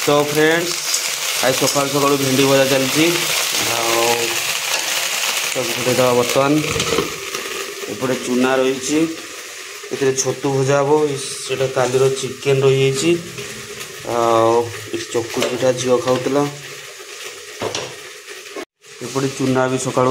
तो फ्रेंड्स आज सकाल सकाल भेंडी भजा चलती दवा बर्तमान एपटे चूना रही छतु भजा हम से कालीर चिकेन रही चकुली पिठा झील खाऊला एपटे चूना भी सका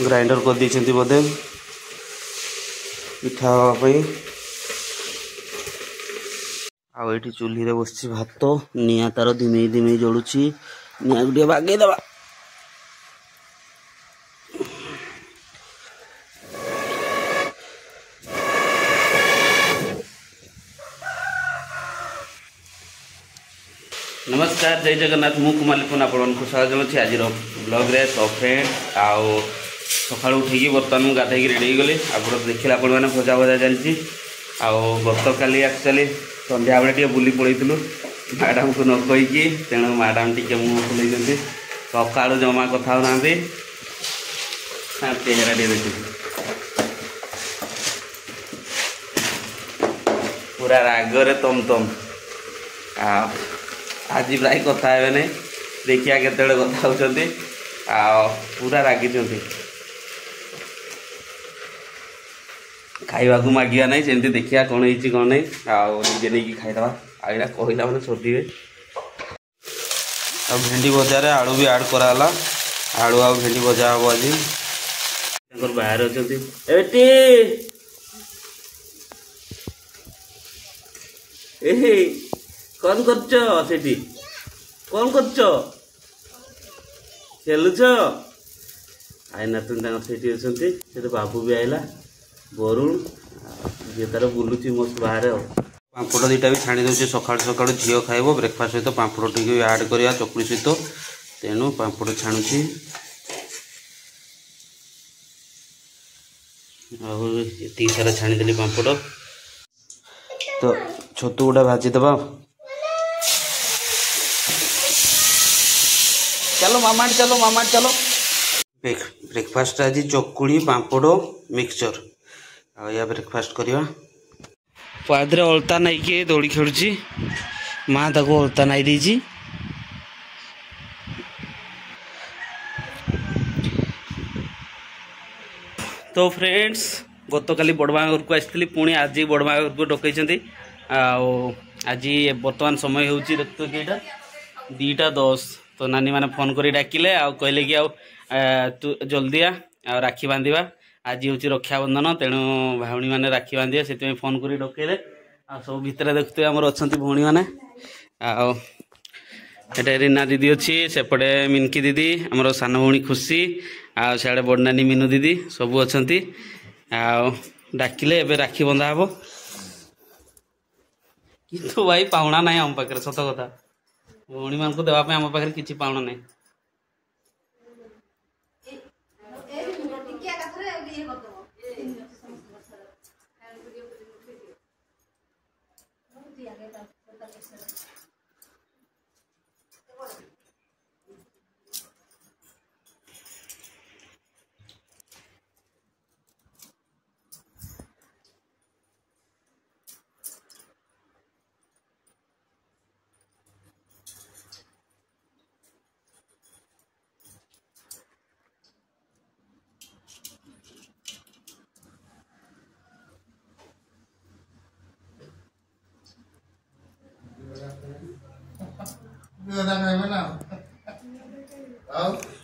ग्राइंडर कर देते बोधे पिठा हाँपाई आठी चूल्ही रे बस भात निआ तार धिमे धिमे जलुची निआ गोटे बागेदबा नमस्कार जय जगन्नाथ मु कुमार लिपुन आपको स्वागत अच्छे आज ब्लॉग रे। तो फ्रेंड आओ सका उठिकी बर्तमान मुझे गाधे रेडी गली आप देखिए आपण मैंने भजा भजा चलती गत काली एक्चुअली संध्या बेले टे बुली पड़ेलु मैडम को न कहीकि तेणु मैडम टी मुँह खुले सका जमा कथा ना चेहरा टे देखिए पूरा रागरे तम तम आज प्राय कथा हे नहीं देखिया केत कथा होती पूरा रागी खावा को मागिया ना जमी देखिया कौन है कौन नहीं आजे नहीं खाईदे आईना कहला मैंने सोधे आ भेंडी भजा आलू भी आड कराला आलू आ भेंडी भजा हम आज बाहर अच्छा कौन करछ सेठी कौन करछ खेलुछ आईना तुम सेठी अच्छे बाबू भी आईला बरुण जी तार बुलूची मस्त बाहर पापड़ दीटा भी छाणी दे सका सका झील खाइब ब्रेकफास्ट सहित पापड़ टी आड करा चकुली सहित तेणु पापड़ छाणुची आती सारा छाणीदेली पापड़ तो छतु गुड़ा भाजीदबा चलो मामा चलो ब्रेकफास्ट आज चकुली पापड़ मिक्सचर या ब्रेकफास्ट करवा पादरे अलता नहीं कि दौड़ी खेलुची माँ ताको अलता नाई देजी तो फ्रेंड्स गत काली बड़मा घर को आसती पुणी आज बड़मा घर को डकई आज बर्तमान समय हो 2:10 तो नानी मैंने फोन कर डाकिले कहले कि तू जल्दी आ राखी बांधिबा आज हूँ रक्षाबंधन तेणु भाणी मैंने राखी बांधे से फोन कर डकैले सब भितर देखते आम अच्छा भौणी मैंने आटे रीना दीदी अच्छी सेपटे मिनकी दीदी आमर सान भौणी खुशी आड़े बड़ नानी मीनू दीदी सबू अच्छा डाकिले एबे राखी बंधा हम किंतु भाई पाउना ना आम पाखे सत कथा भौणी मान को देवाई आम पाखे किसी पाउना ना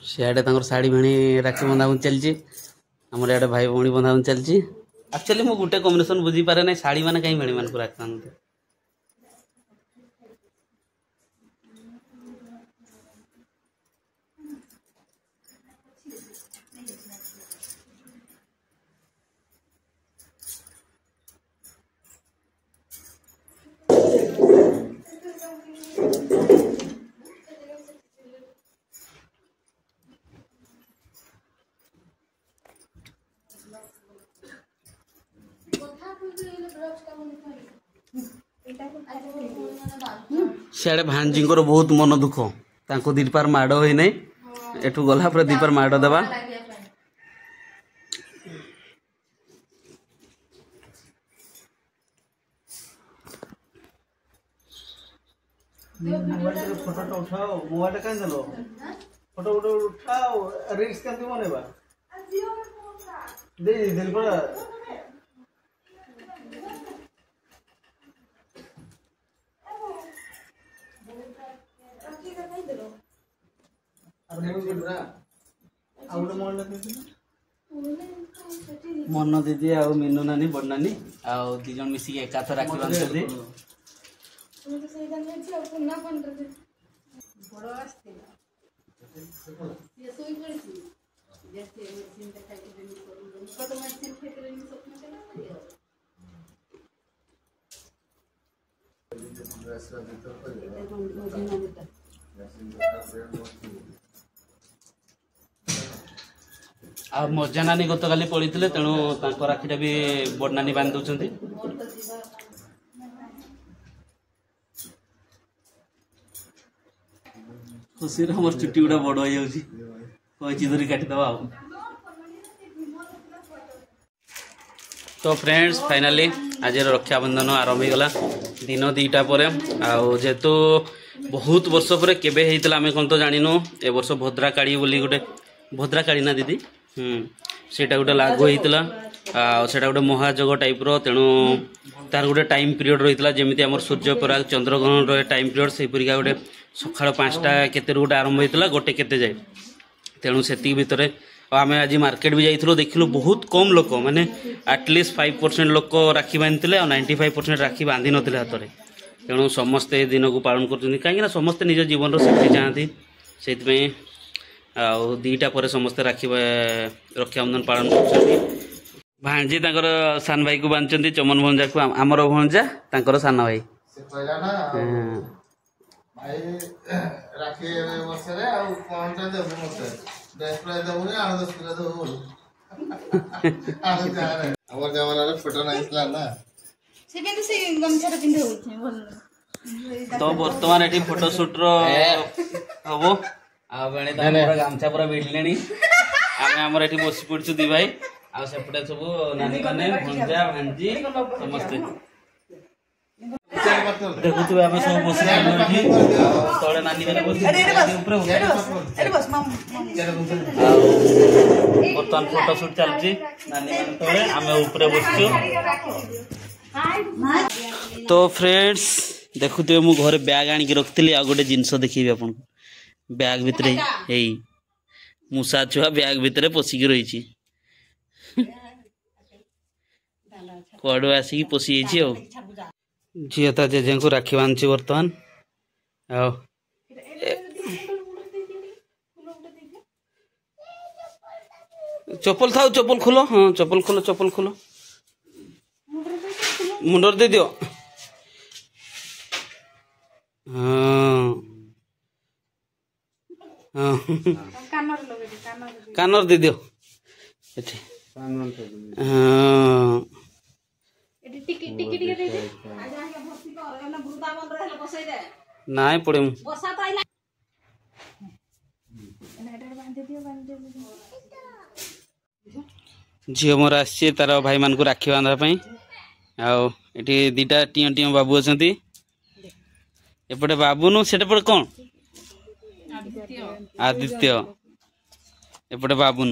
सियाड़े शाढ़ी भाणी राखी बंधाबंधी चलती आमर इे भाई भौणी बंधाबंधी चलती एक्चुअली मुझे गोटे कम्बिनेसन बुझी पारे ना शाढ़ी मैंने कहीं भाणी मान राखी बांधते सियाड़े भांजी बहुत मन दुख दीपार माड़ हो ना एठू गला पूरा दीपार माड़ देवा मोबाइल फोटो उठाओ मोबाइल कहीं चलो फोटो उठाओ रील्स केमती बनेबा दे दिल पर मन दीदी आ मीनू नानी बड़ नानी आ दी जन मिसिक एकाथ राखी बांधते आ मजा नानी गत काली पड़ी तेणु राखीटा भी बड़ नानी बांध दौरान खुशी मोर चुटी गुड़ा बड़ हो धरी काटिदवा। तो फ्रेंड्स फाइनाली आज रक्षाबंधन आरंभ होगा दिन 2टा पर जेहेतु बहुत वर्ष पर केबे हेइतला आमे कोन तो जानिनो ए वर्ष भद्रा काड़ी बोली गोटे भद्रा काड़ी ना दीदी सेटा गोटे लागू होइतला सेटा गोटे महाजग टाइप रो तेणु तार गोटे टाइम पीरियड रही जमी आम सूर्य पराग चंद्रग्रहण रो टाइम पीरियड से परिका गोटे सकाळ 5टा केते गोटे आरंभ होइतला गोटे केते जाए तेणु सेति भितर आम आज मार्केट भी जाइए देखिलु बहुत कम लोक माने एटलिस्ट 5% लोक राखी बांधते और 95% राखी बांधि नथिले हाथ में तेणु समस्ते दिन को पालन कर कहीं समस्ते निज जीवन सेफ्टी चाहती से 2टा पर समस्ते राखी रक्षाबंधन पालन कर भांजी सान भाई को बांधुंट चमन भंजा को आमर भंजा तांकर सान भाई तो बर्तमान ये फोटोशूट हम गामछा पूरा भिड़ले आम ये बसी पड़ू दी भाई आसेपटे सब नानी मैंने भंजा भांजी समस्ते देखुए आम सब बस तले नानी मैंने बर्तमान फोटोशूट चलती नानी मैंने तले आम ऊपर बस। तो फ्रेंड्स देखुए मु घर बैग आनिक रखी आ गोटे जिनस देखी आपन बैग भितर यही मूषा छुआ बैग भितर पशिक रही कड़ू आसिक पशि झील ता जेजे को राखी बांधि बर्तमान चप्पल था चप्पल खोलो हाँ चप्पल खोलो मुंडर दे दियो हाँ कानर दे दियो नाई पड़े झील मोर आसी तार भाई मान को राखी बांधापी आठी 2टा टीम टीम बाबू अच्छा एपटे बाबू से कौन आदित्य एपटे बाबू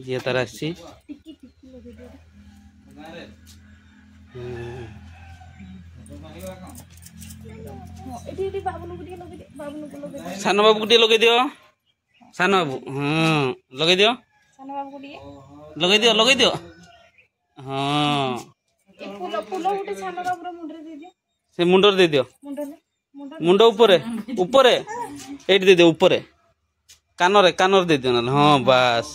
झील तार आसी सान बाबू को लगे दियो सान बाबू हाँ लगे दियो लगे दियो हाँ से मुंडर दे दियो मुंड ऊपर ये दे दियो ऊपर कानर दे दियो ना हाँ बस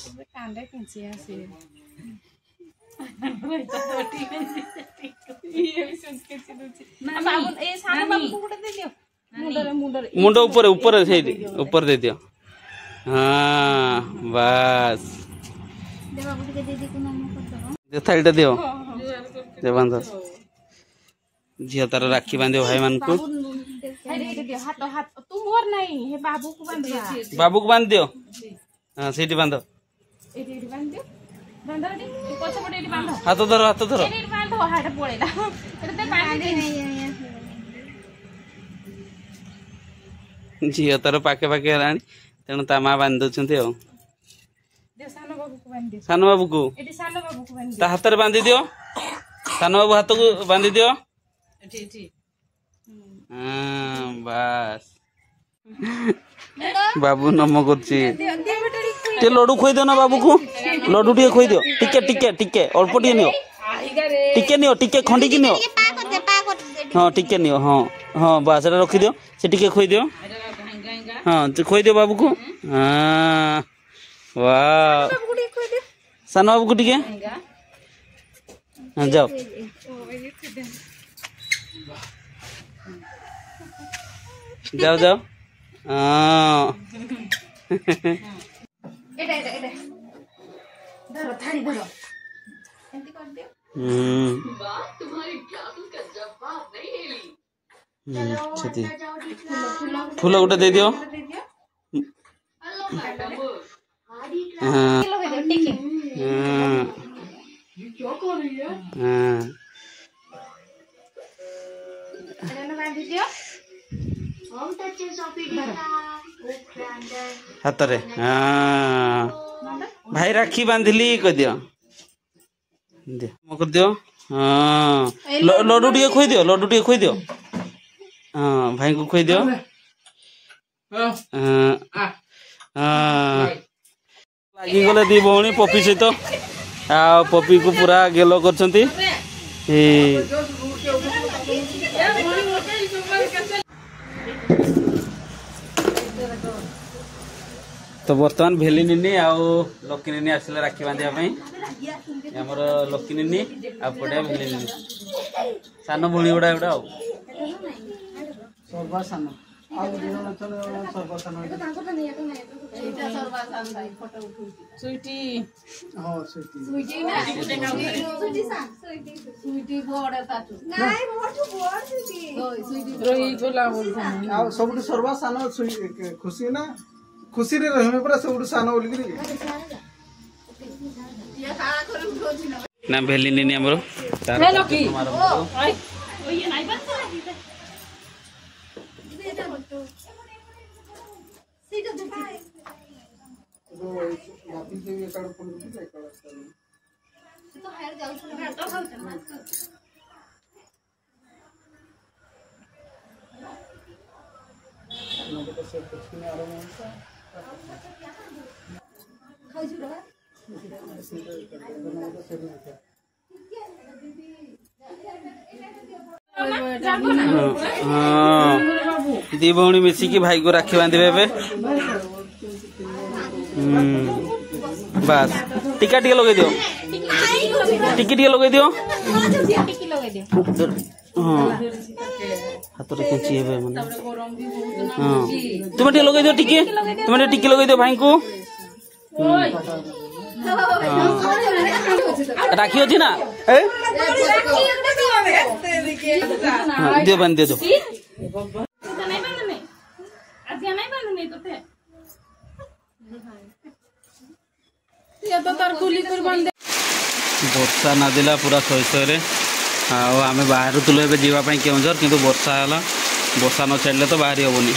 मुंड ऊपर ऊपर दे दियो हाँ बस थालीटा दियो बांध झील तार राखी बांध भाई मान को बाबू को बांध दियो हाँ से बांध हाथ धर हाथ धर झील तार पाखे पाखे है तेणु ता माँ बांधि दौरान सान बाबू को ता हाथ में बांधि दियो सान बाबू हाथ को बांधि दियो बस बाबू नम कर लड्डू खोई दियो ना बाबू को लड्डू टे खोई दियो टिके टिके टिके अल्प टिके नियो टिके खंडिकी नियो हाँ टिके नियो हाँ हाँ बस रखी दियो से टिके खोई दियो हाँ खोई दियो बाबू को हाँ वाह सान बाबू को टिके हाँ जाओ जाओ जाओ हाँ फूल गोटे दे दियो हाथ रे हाँ भाई राखी बांधिली कह दियो कर दियो हाँ लड्डू टे खोई दियो लड्डू टे खोई दियो हाँ भाई को खोई दियो लगी गले दी भौणी पपी सहित आ पपी को पूरा गेलो करछंती तो बर्तमान भेली निनी आउ लकी निनी आसले राखी बांधिया आमर लकी निनी आपटे भेली निनी सान भूणी गुड़ा गुड़ा सब सर्वा सान खुशी ना खुशी रे रहमे पूरा सब सान बोल ना भेली निनी हमरो दी भौणी मिसिकी भाई को राखी बांधे बस टीका टिके लगे दियो टिकी टिके लगे दियो हाँ हाथ रे केंची हेबे माने हां तुम टिके लगे दियो टिके तुम टिके लगे दियो भाई को राखी अछि ना दियो बांध दे दो वर्षा नादिला पूरा शहे शहे आम बाहर तुलु ए जावाई केउझर किंतु वर्षा है वर्षा न छाड़े तो बाहरी हेनी।